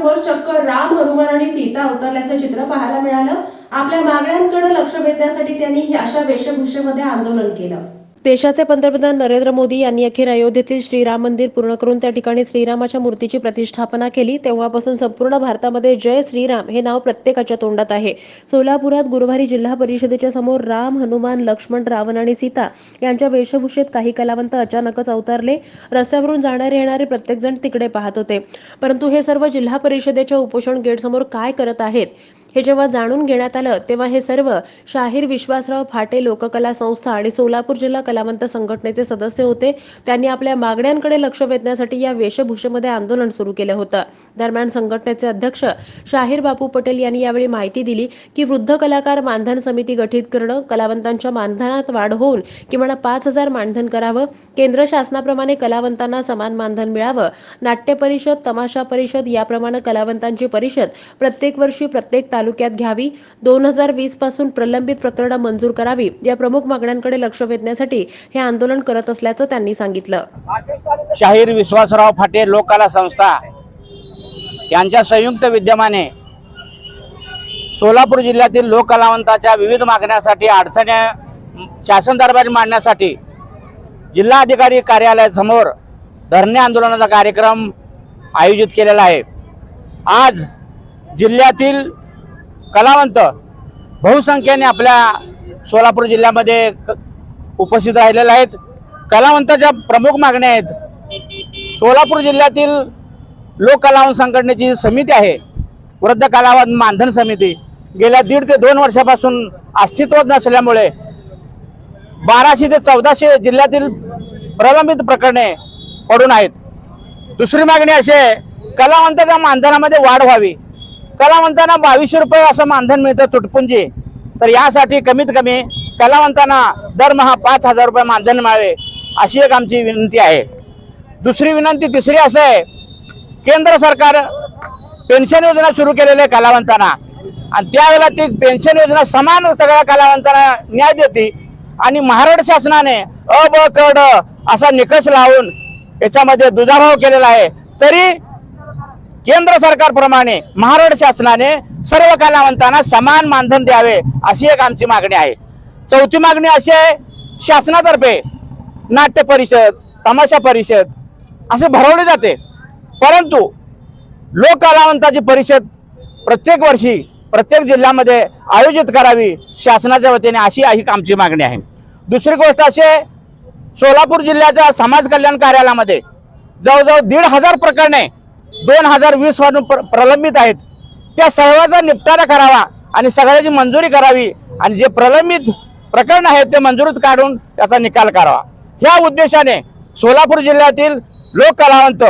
समोर चक्क राम, हनुमान आणि सीता अवतरल्याचं चित्र पाहायला मिळालं। आपल्या मागण्यांकडे लक्ष वेधण्यासाठी त्यांनी अशा वेशभूषेमध्ये आंदोलन केलं। देशाचे पंतप्रधान नरेंद्र मोदी यांनी अखेर अयोध्येतील श्रीराम मंदिर पूर्ण करून त्या ठिकाणी श्रीरामाच्या मूर्तीची प्रतिष्ठापना केली। तेव्हापासून संपूर्ण भारतामध्ये जय श्रीराम हे नाव प्रत्येकाच्या तोंडात आहे। सोलापुरात गुरुवारी जिल्हा परिषदेच्या समोर राम, हनुमान, लक्ष्मण, रावण आणि सीता यांच्या वेशभूषेत काही कलावंत अचानकच अवतरले। रस्त्यावरून जाणारे येणारे प्रत्येक जण तिकडे पाहत होते, परंतु हे सर्व जिल्हा परिषदेच्या उपोषण गेट समोर काय करत आहेत हे जेव्हा जाणून घेण्यात आलं तेव्हा हे सर्व शाहीर विश्वासराव फाटे लोककला संस्था आणि सोलापूर जिल्हा कलावंत संघटनेचे सदस्य होते। त्यांनी आपल्या मागण्यांकडे लक्ष वेधण्यासाठी या वेशभूषेमध्ये आंदोलन सुरू केलं होतं। दरम्यान संघटनेचे अध्यक्ष शाहीर बापू पटेल यांनी यावेळी माहिती दिली की वृद्ध कलाकार मानधन समिती गठीत करणं, कलावंतांच्या मानधनात वाढ होऊन किमान 5,000 मानधन करावं, केंद्र शासनाप्रमाणे कलावंतांना समान मानधन मिळावं, नाट्य परिषद, तमाशा परिषद याप्रमाणे कलावंतांची परिषद प्रत्येक वर्षी प्रत्येक तालुक्यात घ्यावी, 2020 पासून प्रलंबित प्रकरणं मंजूर करावी, या प्रमुख मागण्यांकडे लक्ष वेधण्यासाठी हे आंदोलन करत असल्याचं त्यांनी सांगितलं। शाहीर विश्वासराव फाटे लोककला संस्था यांच्या संयुक्त विद्यमाने सोलापूर जिल्ह्यातील लोककलावंतांच्या विविध मागण्यासाठी अडचणी शासन दरबारी मांडण्यासाठी जिल्हाधिकारी कार्यालयासमोर धरणे आंदोलनाचा कार्यक्रम आयोजित केलेला आहे। आज जिल्ह्यातील कलावंत बहुसंख्येने आपल्या सोलापूर जिल्ह्यामध्ये उपस्थित राहिलेले आहेत। कलावंताच्या प्रमुख मागण्या आहेत। सोलापूर जिल्ह्यातील लोक कलावंत संघटनेची समिती आहे, वृद्ध कलावंत मानधन समिती, गेल्या 1.5 ते 2 वर्षापासून अस्तित्वात नसल्यामुळे 1200 ते 1400 जिल्ह्यातील प्रलंबित प्रकरणे पडून आहेत। दुसरी मागणी अशी आहे, कलावंताच्या मानधनामध्ये वाढ व्हावी। कलावंतांना 2200 रुपये असं मानधन मिळतं तुटपुंजी, तर यासाठी कमीत कमी कलावंतांना दरमहा 5,000 रुपये मानधन मिळावे अशी एक आमची विनंती आहे। दुसरी विनंती तिसरी असं आहे, केंद्र सरकार पेन्शन योजना सुरू केलेली आहे कलावंतांना, आणि त्यावेळेला ती पेन्शन योजना समान सगळ्या कलावंतांना न्याय देते, आणि महाराष्ट्र शासनाने अ ब क ड असा निकष लावून याच्यामध्ये दुजाभाव केलेला आहे। तरी केंद्र सरकारप्रमाणे महाराष्ट्र शासनाने सर्व कलावंतांना समान मानधन द्यावे अशी एक आमची मागणी आहे। चौथी मागणी अशी आहे, शासनातर्फे नाट्य परिषद, तमाशा परिषद असे भरवले जाते, परंतु लोक कलावंताची परिषद प्रत्येक वर्षी प्रत्येक जिल्ह्यामध्ये आयोजित करावी शासनाच्या वतीने अशी आमची मागणी आहे। दुसरी गोष्ट अशी आहे, सोलापूर जिल्ह्याच्या समाज कल्याण कार्यालयामध्ये जवळजवळ 1,500 प्रकरणे 2020 पासून प्रलंबित आहेत। त्या सर्वांचा निपटारा करावा आणि सगळ्याची मंजुरी करावी, आणि जे प्रलंबित प्रकरण आहेत ते मंजुरीत काढून त्याचा निकाल करावा। ह्या उद्देशाने सोलापूर जिल्ह्यातील लोक कलावंत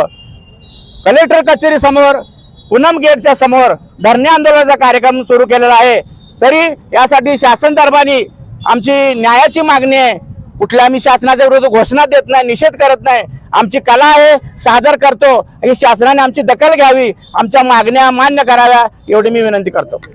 कलेक्टर कचेरी समोर, पूनम गेटच्या समोर धरणे आंदोलनाचा कार्यक्रम सुरू केलेला आहे। तरी यासाठी शासन दरबारी आमची न्यायाची मागणी आहे। कुठल्या आम्ही शासनाच्या विरोधात घोषणा देत नाही, निषेध करत नाही, आमची कला आहे सादर करतो, ही शासनाने आमची दखल घ्यावी, आमच्या मागण्या मान्य कराव्या एवढी मी विनंती करतो।